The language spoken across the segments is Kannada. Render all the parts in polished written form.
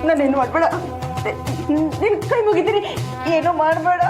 ನಾನೇನು ಮಾಡಬೇಡ, ನಿನ್ ಕೈ ಮುಗಿತೀನಿ, ಏನೋ ಮಾಡಬೇಡ.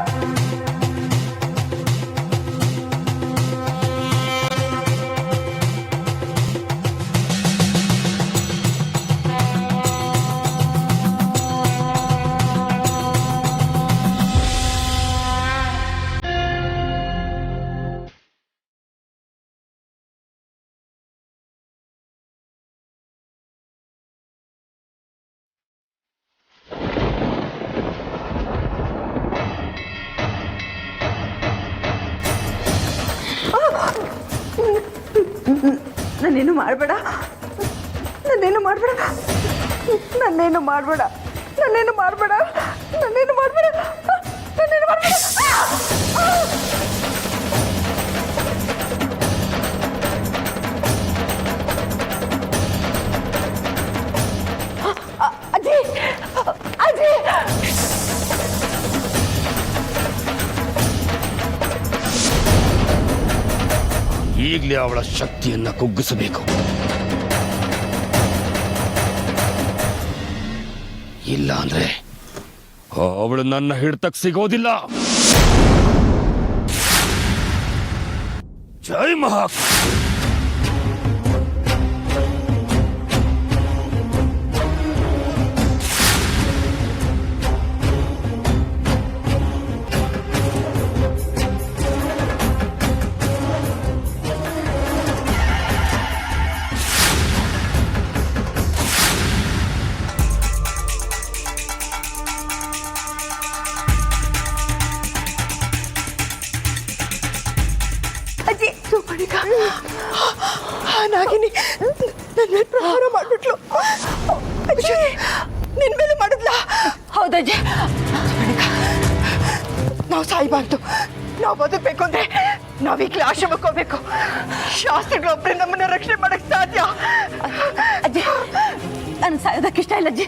ನನ್ನೇನು ಮಾಡಬೇಡ, ನನ್ನೇನು ಮಾಡಬೇಡ, ನನ್ನೇನು ಮಾಡಬೇಡ, ನನ್ನೇನು ಮಾಡಬೇಡ, ನನ್ನೇನು ಮಾಡಬೇಡ, ನನ್ನೇನು ಮಾಡಬೇಡ. ಅಜ್ಜಿ, ಅಜ್ಜಿ, ಈಗಲೇ ಅವಳ ಶಕ್ತಿಯನ್ನ ಕುಗ್ಗಿಸಬೇಕು. ಇಲ್ಲ ಅಂದ್ರೆ ಅವಳು ನನ್ನ ಹಿಡ್ತಕ್ಕೆ ಸಿಗೋದಿಲ್ಲ. ಜೈ ಮಹಾಕಾಲ. ನಾಗಿನಿ ನನ್ನ ಮೇಲೆ ಪ್ರಹಾರ ಮಾಡ್ಬಿಟ್ಲು. ನಿನ್ ಮೇಲೆ ಮಾಡಿದ್ಲ? ಹೌದಜ್ಜಿ. ನಾವು ಸಾಯ್ಬಾರ್ದು, ನಾವು ಬದುಕಬೇಕು ಅಂದ್ರೆ ನಾವೀಗಲೇ ಆಶ್ರಮಕ್ಕೆ ಹೋಗ್ಬೇಕು. ಶಾಸ್ತ್ರಿಗಳೊಬ್ಬರೇ ನಮ್ಮನ್ನ ರಕ್ಷಣೆ ಮಾಡಕ್ ಸಾಧ್ಯ. ಅಜ್ಜಿ, ನಾನು ಸಾಯೋದಕ್ಕೆ ಇಷ್ಟ ಇಲ್ಲ ಅಜ್ಜಿ,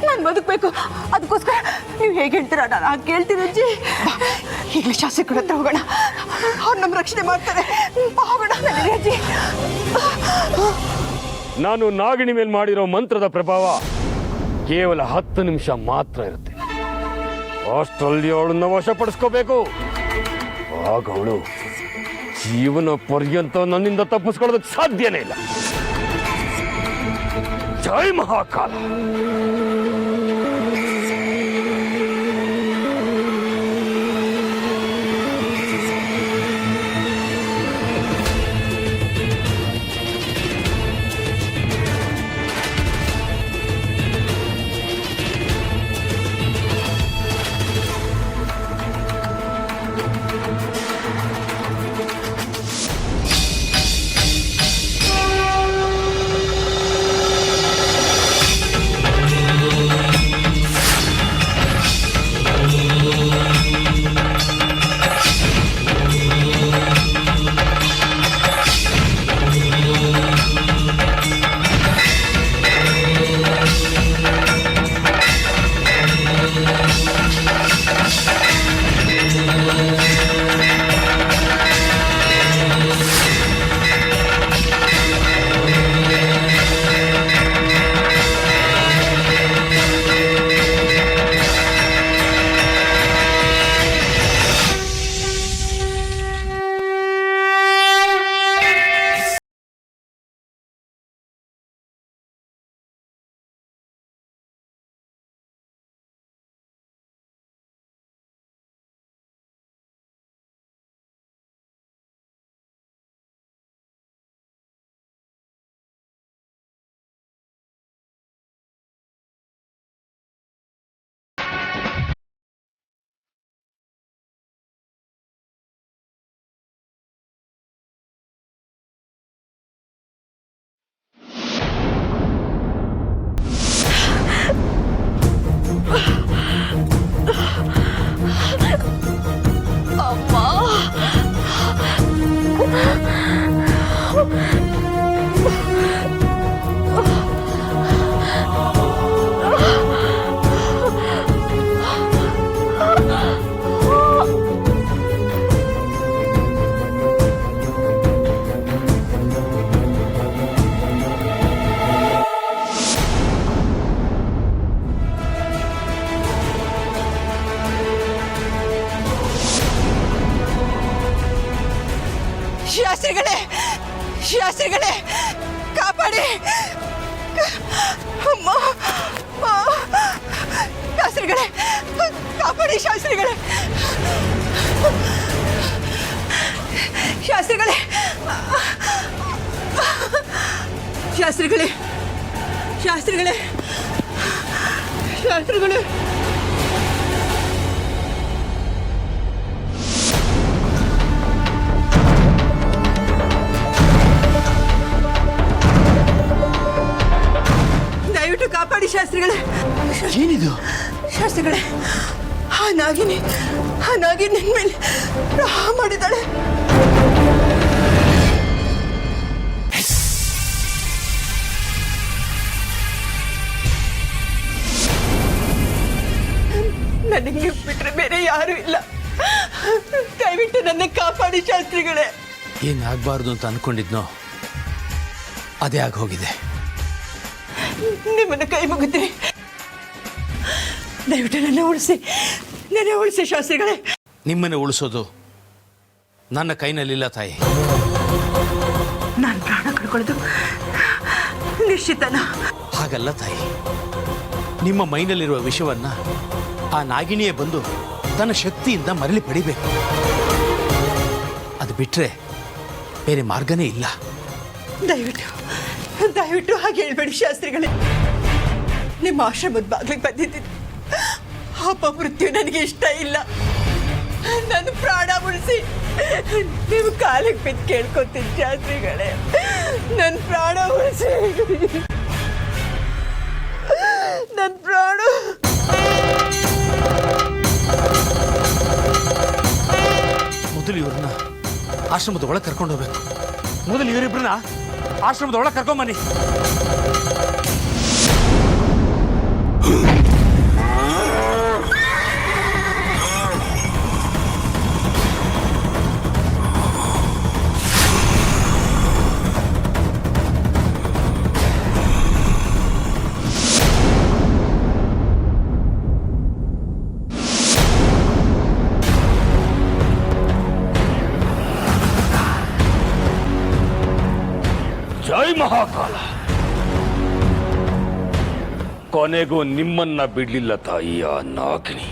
ನಾನು ಬದುಕಬೇಕು. ಅದಕ್ಕೋಸ್ಕರ ನೀವು ಹೇಗೆ ಹೇಳ್ತೀರಾ ನಾನು ಹಾಗೆ ಕೇಳ್ತೀನಿ ಅಜ್ಜಿ. ಈಗಲೇ ಶಾಸ್ತ್ರಿಗಳ ಹತ್ರ ಹೋಗೋಣ, ಅವ್ರು ನಮ್ಮ ರಕ್ಷಣೆ ಮಾಡ್ತಾರೆ. ಹೋಗೋಣ ಅಜ್ಜಿ. ನಾನು ನಾಗಿಣಿ ಮೇಲೆ ಮಾಡಿರೋ ಮಂತ್ರದ ಪ್ರಭಾವ ಕೇವಲ 10 ನಿಮಿಷ ಮಾತ್ರ ಇರುತ್ತೆ. ಅಷ್ಟರಲ್ಲಿ ಅವಳನ್ನ ವಶಪಡಿಸ್ಕೋಬೇಕು. ಆಗ ಅವಳು ಜೀವನ ಪರ್ಯಂತ ನನ್ನಿಂದ ತಪ್ಪಿಸ್ಕೊಳ್ಳೋದಕ್ಕೆ ಸಾಧ್ಯನೇ ಇಲ್ಲ. ಜೈ ಮಹಾಕಾಲ. ಶಾಸ್ತ್ರಿಗಳೇ, ಶಾಸ್ತ್ರಿಗಳೇ, ಕಾಪಾಡಿ. ಅಮ್ಮ, ಶಾಸ್ತ್ರಿಗಳೇ, ಕಾಪಾಡಿ ಶಾಸ್ತ್ರಿಗಳೇ, ಶಾಸ್ತ್ರಿಗಳೇ, ಶಾಸ್ತ್ರಿಗಳೇ, ಶಾಸ್ತ್ರಿಗಳೇ, ಶಾಸ್ತ್ರಿಗಳೇ. ದಯವಿಟ್ಟು ಕಾಪಾಡಿ ಶಾಸ್ತ್ರಿಗಳೇ. ಏನಿದು? ಶಾಸ್ತ್ರಿಗಳೇ, ಆ ನಾಗಿನಿ ನಿನ್ ಮೇಲೆ ಪ್ರಹಾರ ಮಾಡಿದ್ದಾಳೆ. ನನಗೆ ನೀವು ಬಿಟ್ರೆ ಬೇರೆ ಯಾರು ಇಲ್ಲ. ದಯವಿಟ್ಟು ನನ್ನ ಕಾಪಾಡಿ ಶಾಸ್ತ್ರಿಗಳೇ. ಏನಾಗಬಾರ್ದು ಅಂತ ಅನ್ಕೊಂಡಿದ್ನೋ ಅದೇ ಆಗಿ ಹೋಗಿದೆ. ನಿಮ್ಮನ್ನು ಕೈ ಮುಗಿತೀನಿ, ದಯವಿಟ್ಟು ನನ್ನ ಉಳಿಸಿ ಶಾಸ್ತ್ರಿಗಳೇ. ನಿಮ್ಮನ್ನು ಉಳಿಸೋದು ನನ್ನ ಕೈನಲ್ಲಿಲ್ಲ ತಾಯಿ. ನಾನು ಪ್ರಾಣ ಕಳ್ಕೊಳ್ಳೋದು ನಿಶ್ಚಿತನ? ಹಾಗಲ್ಲ ತಾಯಿ, ನಿಮ್ಮ ಮೈನಲ್ಲಿರುವ ವಿಷವನ್ನ ಆ ನಾಗಿಣಿಯೇ ಬಂದು ತನ್ನ ಶಕ್ತಿಯಿಂದ ಮರಳಿ ಪಡಿಬೇಕು. ಅದು ಬಿಟ್ರೆ ಬೇರೆ ಮಾರ್ಗನೇ ಇಲ್ಲ. ದಯವಿಟ್ಟು ಹಾಗೆ ಹೇಳ್ಬೇಡಿ ಶಾಸ್ತ್ರಿಗಳೇ. ನಿಮ್ಮ ಆಶ್ರಮದ ಬಾಗ್ಲಿಗೆ ಬಂದಿದ್ದೀನಿ. ಅಪಮೃತ್ಯು ನನಗೆ ಇಷ್ಟ ಇಲ್ಲ. ನನ್ನ ಪ್ರಾಣ ಉಳಿಸಿ, ನೀವು ಕಾಲಿಗೆ ಬಿದ್ದು ಕೇಳ್ಕೊತೀನಿ ಶಾಸ್ತ್ರಿಗಳೇ, ನನ್ನ ಪ್ರಾಣ ಉಳಿಸಿ, ನನ್ನ ಪ್ರಾಣ. ಮೊದಲು ಇವ್ರನ್ನ ಆಶ್ರಮದ ಒಳಗೆ ಕರ್ಕೊಂಡು ಹೋಗ್ಬೇಕು. ಮೊದಲು ಇವರಿಬ್ಬರನ್ನ ಆಶ್ರಮದ ಒಳಗೆ ಕರ್ಕೊಂಬನ್ನಿ. ಜೈ ಮಹಾಕಾಲ. ಕೊನೆಗೂ ನಿಮ್ಮನ್ನ ಬಿಡ್ಲಿಲ್ಲ ತಾಯಿ ಆ ನಾಗಿನಿ.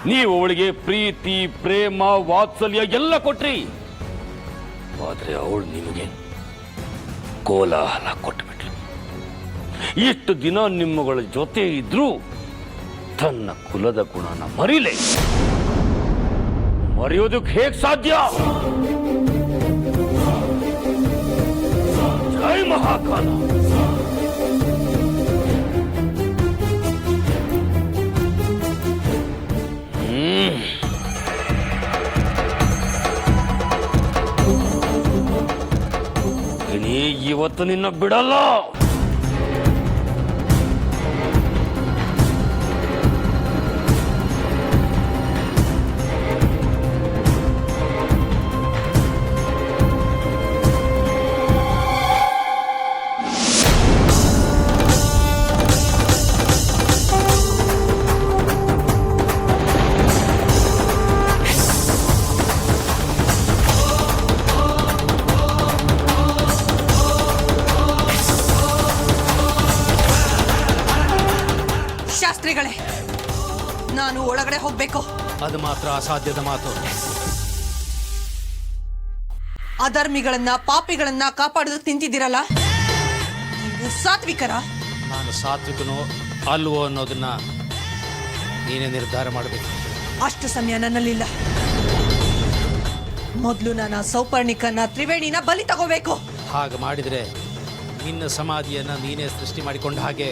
ನೀವು ಅವಳಿಗೆ ಪ್ರೀತಿ, ಪ್ರೇಮ, ವಾತ್ಸಲ್ಯ ಎಲ್ಲ ಕೊಟ್ರಿ. ಆದ್ರೆ ಅವಳು ನಿಮಗೆ ಕೋಲಾಹಲ ಕೊಟ್ಬಿಟ್ಲು. ಇಷ್ಟು ದಿನ ನಿಮ್ಮಗಳ ಜೊತೆ ಇದ್ರೂ ತನ್ನ ಕುಲದ ಗುಣನ ಮರೆಯೋದಕ್ಕೆ ಹೇಗ್ ಸಾಧ್ಯ? ಜೈ ಮಹಾಕಾಲ. ಇವತ್ತು ನಿನ್ನ ಬಿಡಲ್ಲ. ಶಾಸ್ತ್ರಿಗಳೇ, ನಾನು ಒಳಗಡೆ ಹೋಗ್ಬೇಕು. ಅದು ಮಾತ್ರ ಅಸಾಧ್ಯದ ಮಾತು. ಅಧರ್ಮಿಗಳನ್ನ, ಪಾಪಿಗಳನ್ನ ಕಾಪಾಡೋದಕ್ಕೆ ನಿಂತಿದ್ದೀರಲ್ಲ, ನೀವು ಸಾತ್ವಿಕರ? ನಾನು ಸಾತ್ವಿಕನೋ ಅಲ್ವೋ ಅನ್ನೋದನ್ನ ನೀನೇ ನಿರ್ಧಾರ ಮಾಡಬೇಕು. ಅಷ್ಟು ಸಮಯ ನನ್ನಲ್ಲಿಲ್ಲ. ಮೊದಲು ನಾನು ಸೌಪರ್ಣಿಕನ, ತ್ರಿವೇಣಿನ ಬಲಿ ತಗೋಬೇಕು. ಹಾಗೆ ಮಾಡಿದ್ರೆ ನಿನ್ನ ಸಮಾಧಿಯನ್ನ ನೀನೇ ಸೃಷ್ಟಿ ಮಾಡಿಕೊಂಡ ಹಾಗೆ.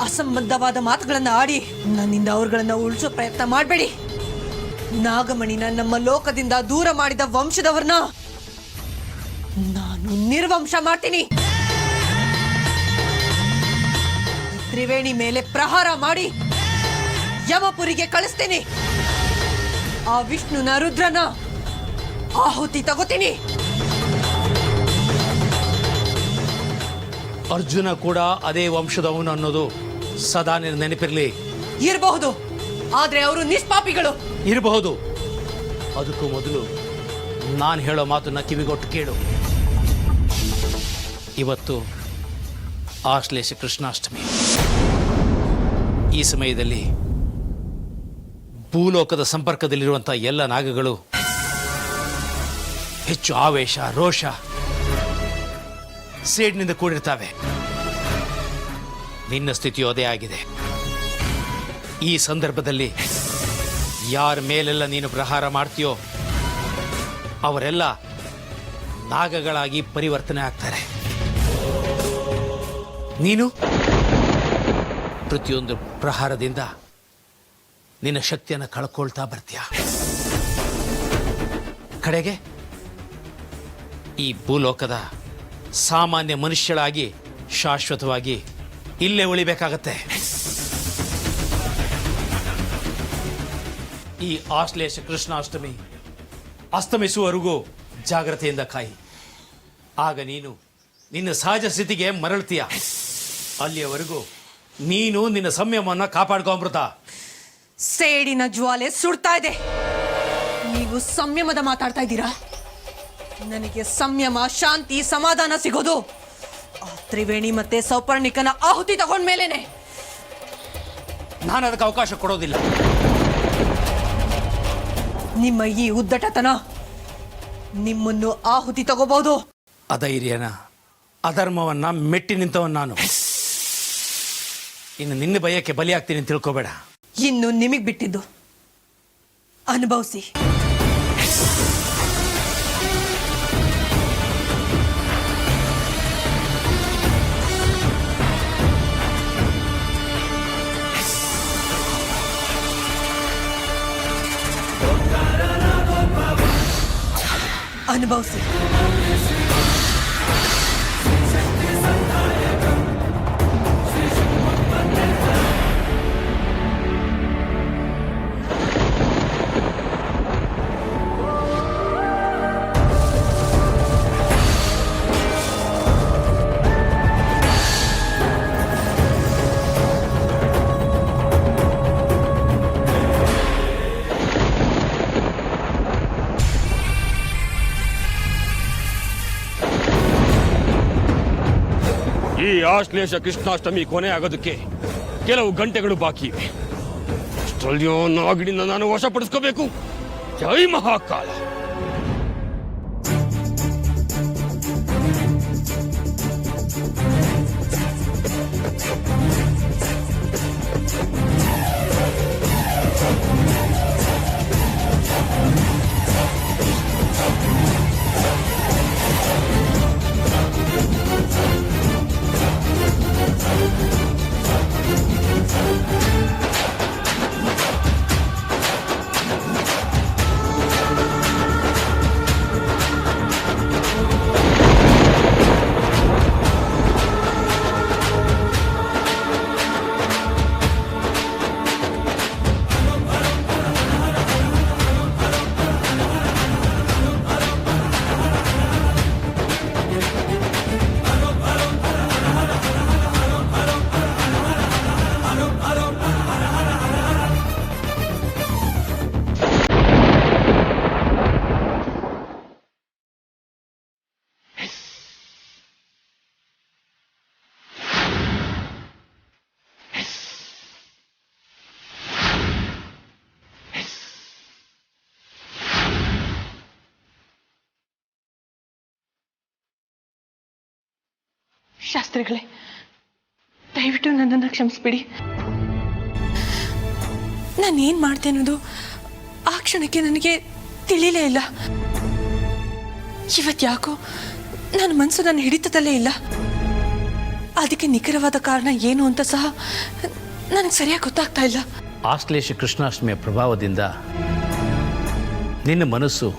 ಅಸಂಬದ್ಧವಾದ ಮಾತುಗಳನ್ನ ಆಡಿ ನನ್ನಿಂದ ಅವ್ರುಗಳನ್ನ ಉಳಿಸೋ ಪ್ರಯತ್ನ ಮಾಡಬೇಡಿ. ನಾಗಮಣಿನ ನಮ್ಮ ಲೋಕದಿಂದ ದೂರ ಮಾಡಿದ ವಂಶದವರನ್ನ ನಾನು ನಿರ್ವಂಶ ಮಾಡ್ತೀನಿ. ತ್ರಿವೇಣಿ ಮೇಲೆ ಪ್ರಹಾರ ಮಾಡಿ ಯಮಪುರಿಗೆ ಕಳಿಸ್ತೀನಿ. ಆ ವಿಷ್ಣುನ, ರುದ್ರನ ಆಹುತಿ ತಗೋತೀನಿ. ಅರ್ಜುನ ಕೂಡ ಅದೇ ವಂಶದವನು ಅನ್ನೋದು ಸದಾ ನೆನಪಿರಲಿ. ಇರಬಹುದು, ಆದ್ರೆ ಅವರು ನಿಷ್ಪಾಪಿಗಳು. ಇರಬಹುದು. ಅದಕ್ಕೂ ಮೊದಲು ನಾನು ಹೇಳೋ ಮಾತನ್ನ ಕಿವಿಗೊಟ್ಟು ಕೇಳು. ಇವತ್ತು ಆಶ್ಲೇಷ ಕೃಷ್ಣಾಷ್ಟಮಿ. ಈ ಸಮಯದಲ್ಲಿ ಭೂಲೋಕದ ಸಂಪರ್ಕದಲ್ಲಿರುವಂಥ ಎಲ್ಲ ನಾಗಗಳು ಹೆಚ್ಚು ಆವೇಶ, ರೋಷ, ಸೇಡ್ನಿಂದ ಕೂಡಿರ್ತಾವೆ. ನಿನ್ನ ಸ್ಥಿತಿಯು ಅದೇ ಆಗಿದೆ. ಈ ಸಂದರ್ಭದಲ್ಲಿ ಯಾರ ಮೇಲೆಲ್ಲ ನೀನು ಪ್ರಹಾರ ಮಾಡ್ತೀಯೋ ಅವರೆಲ್ಲ ನಾಗಗಳಾಗಿ ಪರಿವರ್ತನೆ ಆಗ್ತಾರೆ. ನೀನು ಪ್ರತಿಯೊಂದು ಪ್ರಹಾರದಿಂದ ನಿನ್ನ ಶಕ್ತಿಯನ್ನು ಕಳ್ಕೊಳ್ತಾ ಬರ್ತೀಯ. ಕಡೆಗೆ ಈ ಭೂಲೋಕದ ಸಾಮಾನ್ಯ ಮನುಷ್ಯಳಾಗಿ ಶಾಶ್ವತವಾಗಿ ಇಲ್ಲೇ ಉಳಿಬೇಕಾಗತ್ತೆ. ಈ ಆಶ್ಲೇಷ ಕೃಷ್ಣಾಷ್ಟಮಿ ಅಸ್ತಮಿಸುವವರೆಗೂ ಜಾಗ್ರತೆಯಿಂದ ಕಾಯಿ. ಆಗ ನೀನು ನಿನ್ನ ಸಹಜ ಸ್ಥಿತಿಗೆ ಮರಳ್ತೀಯ. ಅಲ್ಲಿಯವರೆಗೂ ನೀನು ನಿನ್ನ ಸಂಯಮವನ್ನು ಕಾಪಾಡ್ಕೊ ಅಮೃತ. ಸೇಡಿನ ಜ್ವಾಲೆ ಸುಡ್ತಾ ಇದೆ. ನೀವು ಸಂಯಮದ ಮಾತಾಡ್ತಾ ಇದ್ದೀರಾ? ನನಗೆ ಸಂಯಮ, ಶಾಂತಿ, ಸಮಾಧಾನ ಸಿಗೋದು ಆ ತ್ರಿವೇಣಿ ಮತ್ತೆ ಸೌಪರ್ಣಿಕನ ಆಹುತಿ ತಗೊಂಡ್ಮೇಲೇನೆ. ನಾನು ಅದಕ್ಕೆ ಅವಕಾಶ ಕೊಡೋದಿಲ್ಲ. ನಿಮ್ಮ ಈ ಉದ್ದಟತನ ನಿಮ್ಮನ್ನು ಆಹುತಿ ತಗೋಬಹುದು. ಅಧೈರ್ಯನ, ಅಧರ್ಮವನ್ನ ಮೆಟ್ಟಿ ನಿಂತವನ್ ನಾನು. ಇನ್ನು ನಿನ್ನ ಭಯಕ್ಕೆ ಬಲಿಯಾಗ್ತೀನಿ ಅಂತ ತಿಳ್ಕೋಬೇಡ. ಇನ್ನು ನಿಮಗ್ ಬಿಟ್ಟಿದ್ದು ಅನುಭವಿಸಿ. ಅನುಭವಿಸಿ. ಈ ಆಶ್ಲೇಷ ಕೃಷ್ಣಾಷ್ಟಮಿ ಕೊನೆ ಆಗೋದಕ್ಕೆ ಕೆಲವು ಗಂಟೆಗಳು ಬಾಕಿ ಇವೆ. ಅಷ್ಟರಲ್ಲಿಯೋ ನಾಗಿನಿಂದ ನಾನು ವಶಪಡಿಸ್ಕೋಬೇಕು. ಜೈ ಮಹಾಕಾಲ. ಶಾಸ್ತ್ರಿಗಳೇ, ದಯವಿಟ್ಟು ನನ್ನನ್ನು ಕ್ಷಮಿಸ್ಬಿಡಿ. ನಾನೇನ್ ಮಾಡ್ತೆ ಅನ್ನೋದು ಆ ಕ್ಷಣಕ್ಕೆ ನನಗೆ ತಿಳಿಲೇ ಇಲ್ಲ. ಇವತ್ತು ಯಾಕೋ ನನ್ನ ಮನಸ್ಸು ನನ್ನ ಹಿಡಿತದಲ್ಲೇ ಇಲ್ಲ. ಅದಕ್ಕೆ ನಿಖರವಾದ ಕಾರಣ ಏನು ಅಂತ ಸಹ ನನಗೆ ಸರಿಯಾಗಿ ಗೊತ್ತಾಗ್ತಾ ಇಲ್ಲ. ಆಶ್ಲೇಷ ಕೃಷ್ಣಾಷ್ಟಮಿಯ ಪ್ರಭಾವದಿಂದ ನಿನ್ನ ಮನಸ್ಸು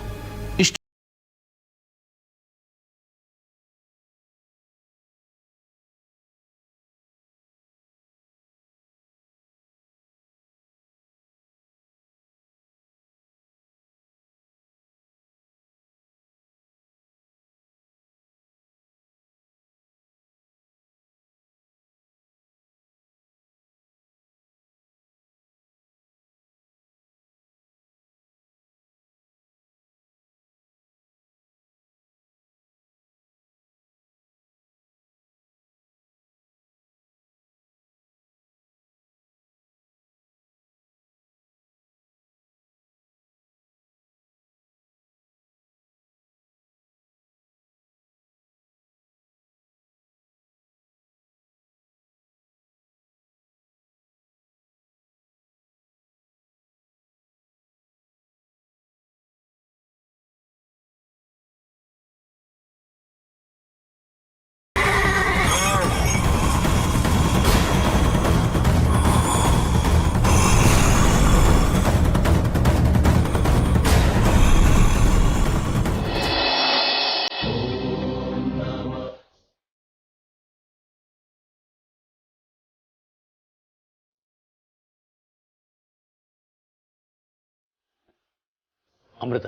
ಅಮೃತ,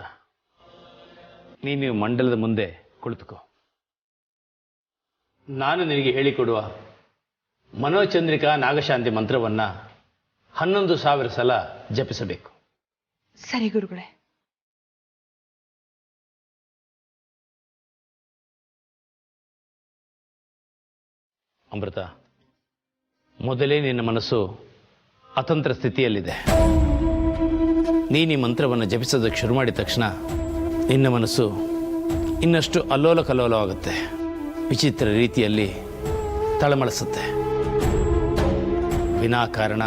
ನೀನು ಮಂಡಲದ ಮುಂದೆ ಕುಳಿತುಕೋ. ನಾನು ನಿನಗೆ ಹೇಳಿಕೊಡುವ ಮನೋಚಂದ್ರಿಕಾ ನಾಗಶಾಂತಿ ಮಂತ್ರವನ್ನು 11,000 ಸಲ ಜಪಿಸಬೇಕು. ಸರಿ ಗುರುಗಳೇ. ಅಮೃತ, ಮೊದಲೇ ನಿನ್ನ ಮನಸ್ಸು ಅತಂತ್ರ ಸ್ಥಿತಿಯಲ್ಲಿದೆ. ನೀನು ಈ ಮಂತ್ರವನ್ನು ಜಪಿಸೋದಕ್ಕೆ ಶುರು ಮಾಡಿದ ತಕ್ಷಣ ನಿನ್ನ ಮನಸ್ಸು ಇನ್ನಷ್ಟು ಅಲ್ಲೋಲ ಕಲ್ಲೋಲವಾಗುತ್ತೆ. ವಿಚಿತ್ರ ರೀತಿಯಲ್ಲಿ ತಳಮಳಿಸುತ್ತೆ. ವಿನಾಕಾರಣ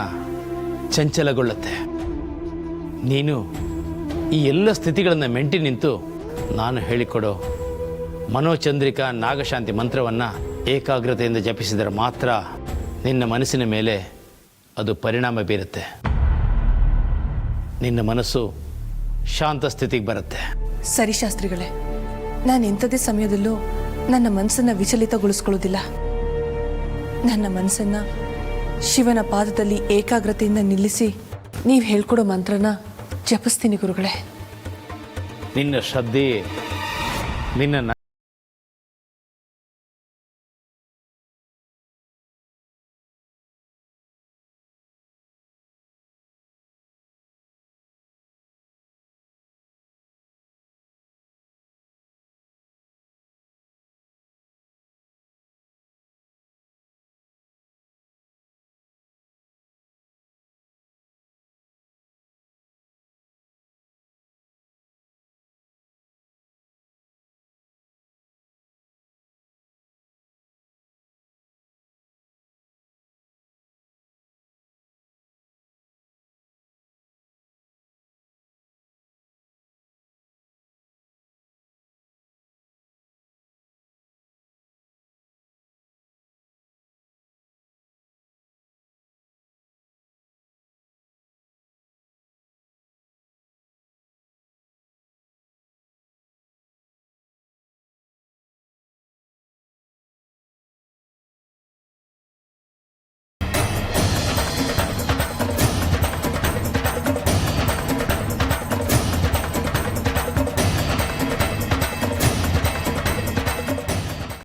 ಚಂಚಲಗೊಳ್ಳುತ್ತೆ. ನೀನು ಈ ಎಲ್ಲ ಸ್ಥಿತಿಗಳನ್ನು ಮೆಂಟಿ ನಿಂತು ನಾನು ಹೇಳಿಕೊಡೋ ಮನೋಚಂದ್ರಿಕಾ ನಾಗಶಾಂತಿ ಮಂತ್ರವನ್ನು ಏಕಾಗ್ರತೆಯಿಂದ ಜಪಿಸಿದರೆ ಮಾತ್ರ ನಿನ್ನ ಮನಸ್ಸಿನ ಮೇಲೆ ಅದು ಪರಿಣಾಮ ಬೀರುತ್ತೆ. ನಿನ್ನ ಮನಸ್ಸು ಶಾಂತ ಸ್ಥಿತಿಗೆ ಬರುತ್ತೆ. ಸರಿ ಶಾಸ್ತ್ರಿಗಳೇ, ನಾನು ಎಂಥದೇ ಸಮಯದಲ್ಲೂ ನನ್ನ ಮನಸ್ಸನ್ನು ವಿಚಲಿತಗೊಳಿಸ್ಕೊಳ್ಳೋದಿಲ್ಲ. ನನ್ನ ಮನಸ್ಸನ್ನು ಶಿವನ ಪಾದದಲ್ಲಿ ಏಕಾಗ್ರತೆಯಿಂದ ನಿಲ್ಲಿಸಿ ನೀವು ಹೇಳ್ಕೊಡೋ ಮಂತ್ರನ ಜಪಿಸ್ತೀನಿ ಗುರುಗಳೇ. ನಿನ್ನ ಶ್ರದ್ಧೆ ನಿನ್ನ